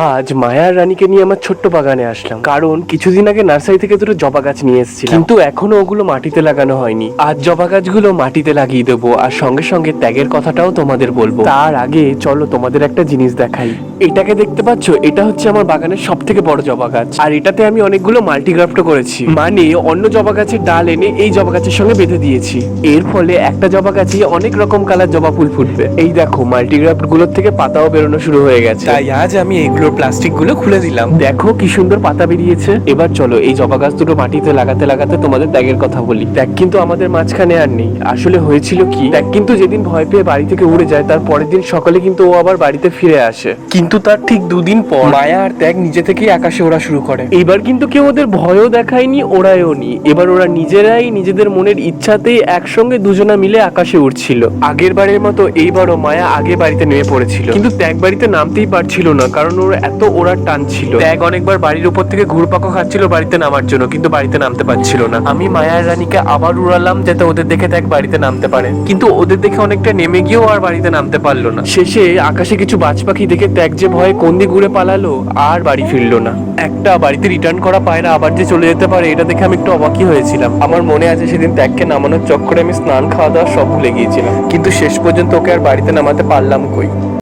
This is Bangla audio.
আজ মায়া আর রানীকে নিয়ে আমার ছোট্ট বাগানে আসলাম, কারণ কিছুদিন আগে নার্সারি থেকে দুটো জবা গাছ নিয়ে এসেছিলাম, কিন্তু এখনো ওগুলো মাটিতে লাগানো হয়নি। আজ জবা গাছগুলো মাটিতে লাগিয়ে দেবো, আর সঙ্গে সঙ্গে ত্যাগের কথাটাও তোমাদের বলবো। তার আগে চলো তোমাদের একটা জিনিস দেখাই। এটাকে দেখতে পাচ্ছ? এটা হচ্ছে আমার বাগানের সব থেকে বড় জবা গাছ, আর এটাতে আমি অনেকগুলো মাল্টিগ্রাফট করেছি, মানে অন্য জবা গাছের ডাল এনে এই জবা গাছের সঙ্গে বেঁধে দিয়েছি। এর ফলে একটা জবা গাছে অনেক রকম কালার জবা ফুল ফুটবে। এই দেখো, মাল্টিগ্রাফট গুলোর থেকে পাতাও বেরোনো শুরু হয়ে গেছে। তাই আজ আমি এগুলোর প্লাস্টিক গুলো খুলে দিলাম। দেখো কি সুন্দর পাতা বেরিয়েছে। এবার চলো এই জবা গাছ দুটো মাটিতে লাগাতে লাগাতে তোমাদের ত্যাগের কথা বলি। ত্যাগ কিন্তু আমাদের মাঝখানে আর নেই। আসলে হয়েছিল কি, ত্যাগ কিন্তু যেদিন ভয় পেয়ে বাড়ি থেকে উড়ে যায়, তার পরের দিন সকালে কিন্তু ও আবার বাড়িতে ফিরে আসে। কিন্তু তার ঠিক দুদিন পর মায়া আর ত্যাগ নিজে থেকেই আকাশে ওড়া শুরু করে। এবার কিন্তু কেউ ওদের ভয়ও দেখায়নি, ওড়ায়ও নি। এবার ওরা নিজেরাই নিজেদের মনের ইচ্ছাতেই একসঙ্গে দুজনা মিলে আকাশে উড়ছিল। আগের বারের মতো এইবারও মায়া আগে বাড়িতে নেমে পড়েছিল, কিন্তু ত্যাগ বাড়িতে নামতেই পারছিল না, কারণ ওর এত ওড়ার টান ছিল। ত্যাগ অনেকবার বাড়ির উপর থেকে ঘুরপাকও খাচ্ছিল বাড়িতে নামার জন্য, কিন্তু বাড়িতে নামতে পারছিল না। আমি মায়া আর রানীকে আবার উড়ালাম যাতে ওদের দেখে ত্যাগ বাড়িতে নামতে পারে, কিন্তু ওদের দেখে অনেকটা নেমে গিয়েও আর বাড়িতে নামতে পারলো না। শেষে আকাশে কিছু বাজ পাখি দেখে ত্যাগ যে ভয়ে কোন দিক ঘুরে পালালো, আর বাড়ি ফিরলো না। একটা বাড়িতে রিটার্ন করা পায়রা আবার যে চলে যেতে পারে, এটা দেখে আমি একটু অবাকই হয়েছিলাম। আমার মনে আছে সেদিন ত্যাগকে নামানোর চক্করে আমি স্নান খাওয়া দাওয়া সব ভুলে গিয়েছিলাম, কিন্তু শেষ পর্যন্ত ওকে আর বাড়িতে নামাতে পারলাম কই।